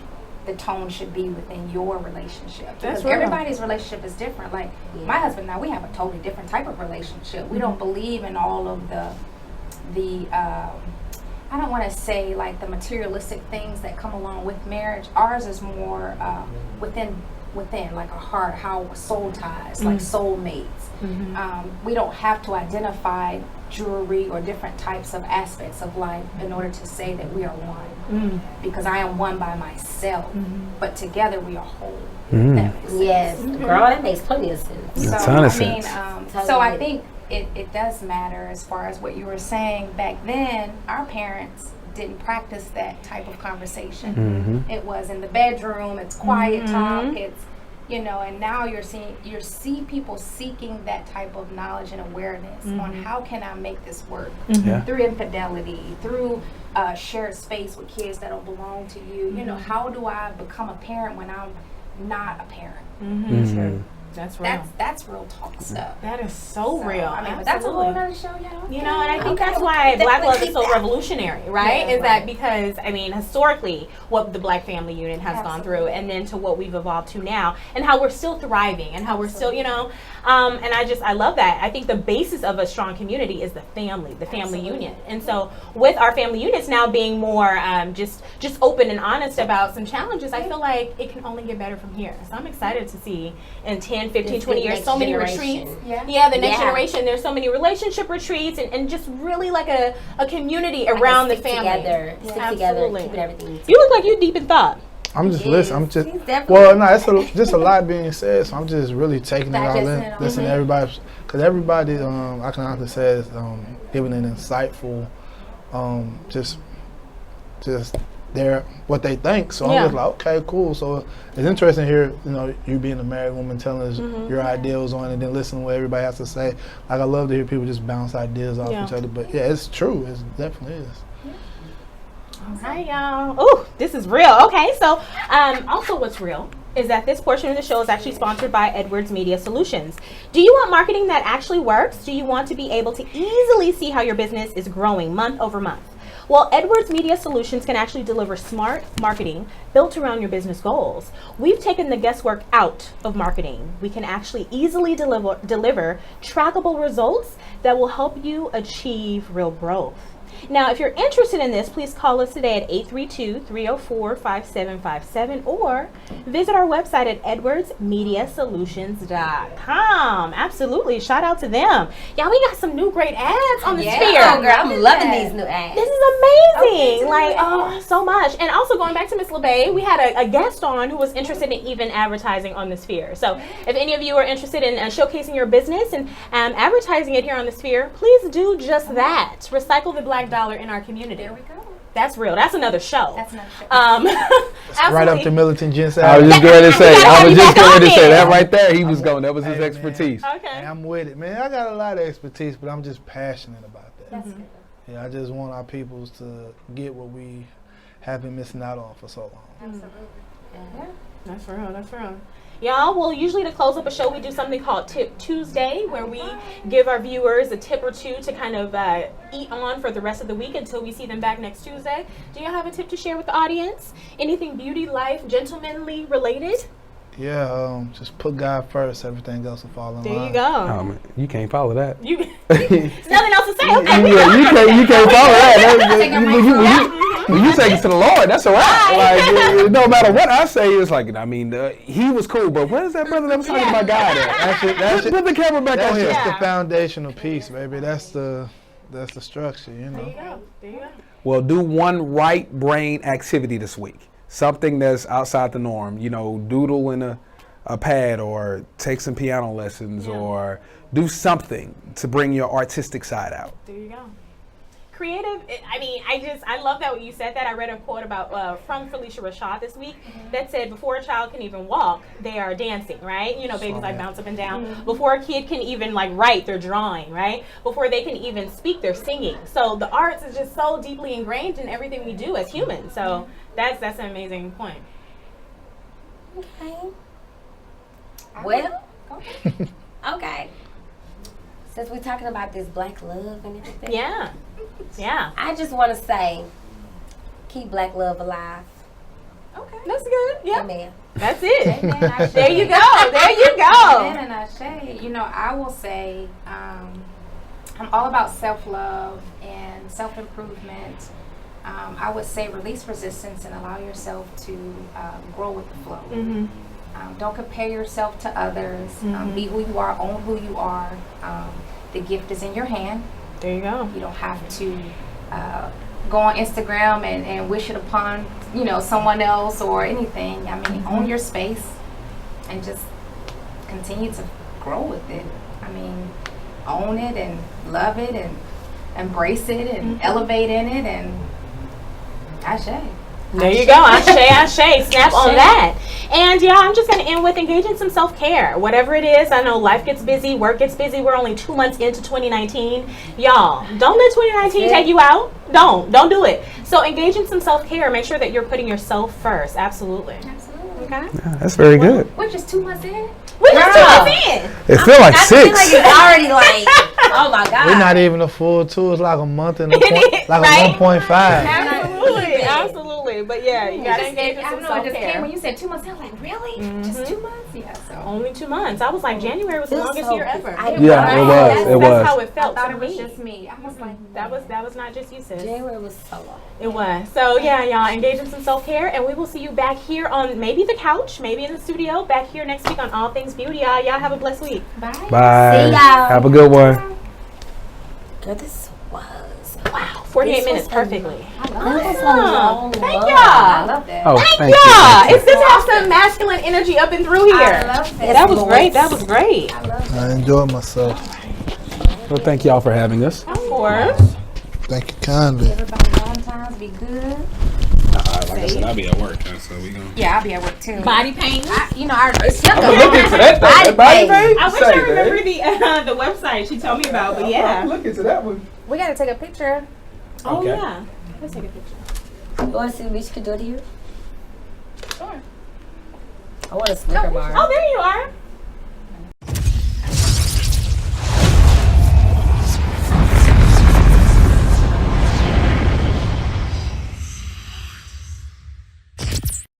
the tone should be within your relationship. That's Because real. everybody's relationship is different. Like my husband and I, we have a totally different type of relationship. We don't believe in all of the I don't want to say like the materialistic things that come along with marriage. Ours is more within like a heart, how soul ties, like soulmates. We don't have to identify jewelry or different types of aspects of life in order to say that we are one. Because I am one by myself, but together we are whole. That makes sense. Yes, girl, that makes plenty of sense. A ton of sense. So I think it does matter as far as what you were saying. Back then, our parents didn't practice that type of conversation. It was in the bedroom, it's quiet talk, it's, you know, and now you see people seeking that type of knowledge and awareness on how can I make this work through infidelity, through shared space with kids that don't belong to you. You know, how do I become a parent when I'm not a parent? Sure. That's real. That's real talk stuff. That is so real. I mean, but that's a whole other show, y'all. You know, and I think that's why Black love is so revolutionary, right? Yeah, is that because, I mean, historically, what the Black family unit has gone through, and then to what we've evolved to now, and how we're still thriving, and how we're still, you know, and I love that. I think the basis of a strong community is the family union. And so with our family units now being more just open and honest about some challenges, I feel like it can only get better from here. So I'm excited to see in 10, 15, 20 years, so many retreats. Yeah, the next generation. There's so many relationship retreats and just really like a community around the family. Stick together, keeping everything. You look like you're deep in thought. I'm just listening. I'm just He's definitely- well, no, it's just a lot being said. So I'm just really taking it all Digesting in, it all. listening to everybody, because everybody, I can honestly say, is giving an insightful, just what they think. So I'm just like, okay, cool. So it's interesting here, you know, you being a married woman telling us your ideals on, and then listening to what everybody has to say. Like, I love to hear people just bounce ideas off each other. But yeah, it's true. It definitely is. Hi, y'all. Oh, this is real. Okay, so also what's real is that this portion of the show is actually sponsored by Edwards Media Solutions. Do you want marketing that actually works? Do you want to be able to easily see how your business is growing month over month? Well, Edwards Media Solutions can actually deliver smart marketing built around your business goals. We've taken the guesswork out of marketing. We can actually easily deliver trackable results that will help you achieve real growth. Now, if you're interested in this, please call us today at 832-304-5757 or visit our website at edwardsmediasolutions.com. Absolutely. Shout out to them. Y'all, we got some new great ads on the sphere. Oh, girl, I'm loving these new ads. This is amazing. So much. And also going back to Miss LeBay, we had a guest on who was interested in even advertising on the sphere. So if any of you are interested in showcasing your business and advertising it here on the sphere, please do just that. Recycle the Black dollar in our community. There we go. That's real. That's another show. That's another show. Right up to Militant Gents. I was just going to say. That right there. He was going. That was his Hey, expertise. Okay. Hey, I'm with it, man. I got a lot of expertise, but I'm just passionate about that. That's good. Yeah, I just want our peoples to get what we have been missing out on for so long. Absolutely. Yeah. That's real. That's real. Y'all, well, usually to close up a show, we do something called Tip Tuesday, where we give our viewers a tip or two to kind of eat on for the rest of the week until we see them back next Tuesday. Do y'all have a tip to share with the audience? Anything beauty, life, gentlemanly related? Yeah, just put God first. Everything else will fall in There line. you go. Man, you can't follow that. You nothing else to say. Okay. Yeah, you can't follow that. When you take it to the Lord, that's all right. Like, no matter what I say, it's like, I mean, he was cool, but where's that brother that was talking about God at? Put the camera back on here. That's just the foundational piece, baby. That's the structure, you know. There you go. There you go. Well, do one right brain activity this week. Something that's outside the norm. You know, doodle in a pad, or take some piano lessons, or do something to bring your artistic side out. There you go. Creative. I mean, I love that when you said that. I read a quote about from Felicia Rashad this week that said, before a child can even walk, they are dancing, right? You know, babies like bounce up and down. Before a kid can even like write, they're drawing, right? Before they can even speak, they're singing. So the arts is just so deeply ingrained in everything we do as humans. So that's an amazing point. Okay. Well, okay. Since we're talking about this black love and everything. Yeah. Yeah. I just want to say, keep black love alive. Okay. That's good. Yeah. Amen. That's it. Amen, Ashe. There you go. There you go. Amen and Ashe. You know, I will say, I'm all about self-love and self-improvement. I would say release resistance and allow yourself to grow with the flow. Mm-hmm. Don't compare yourself to others. Be who you are, own who you are. The gift is in your hand. There you go. You don't have to go on Instagram and wish it upon, you know, someone else or anything. I mean, own your space and just continue to grow with it. I mean, own it and love it and embrace it and elevate in it, and Ashe. There you go. Ashe. Snap on that. And yeah, I'm just going to end with engaging some self-care. Whatever it is, I know life gets busy, work gets busy. We're only 2 months into 2019. Y'all, don't let 2019 take you out. Don't do it. So engage in some self-care. Make sure that you're putting yourself first. Absolutely. Absolutely. Okay. Yeah, that's very good. We're just 2 months in. We're just 2 months in. It feels like I 6. feel like it's already like, oh my God. We're not even a full 2. It's like a month and a Right? like a 1.5. Absolutely. But yeah, you got to engage in I some don't know, it just came self-care. when you said 2 months. I was like, really? Just 2 months? Yeah, so. Only 2 months. I was like, January was the Feels longest so year good. ever. Yeah, it was. That's how it I felt thought to it was me. just me. I was like, That was not just you, sis. January was so long. It was. So yeah, y'all engage in some self-care, and we will see you back here on maybe the couch, maybe in the studio, back here next week on All Things Beauty. Y'all have a blessed week. bye. Bye. See y'all. Have a good one. Girl, this was, Wow, 48 This minutes was perfectly. I love that that. was a long Thank month. I y'all. love that. Oh, Thank thank you. y'all. It's good to have some masculine energy up and through here. I love that. That was great. That was great. I love that. I enjoyed myself. Well, thank y'all for having us. Of course. Thank you kindly. Everybody Valentine's be good. Like I said, I'll be at work, so we gonna. Yeah, I'll be at work too. Body pain. It's I'm gonna look into that thing. That body pain? I wish I remember the website she told me about, but yeah. Look into that one. We gotta take a picture. Oh Okay. yeah. Let's take a picture. You want to see what Misha could do to you? Sure. I want a Snicker bar. Oh, there you are.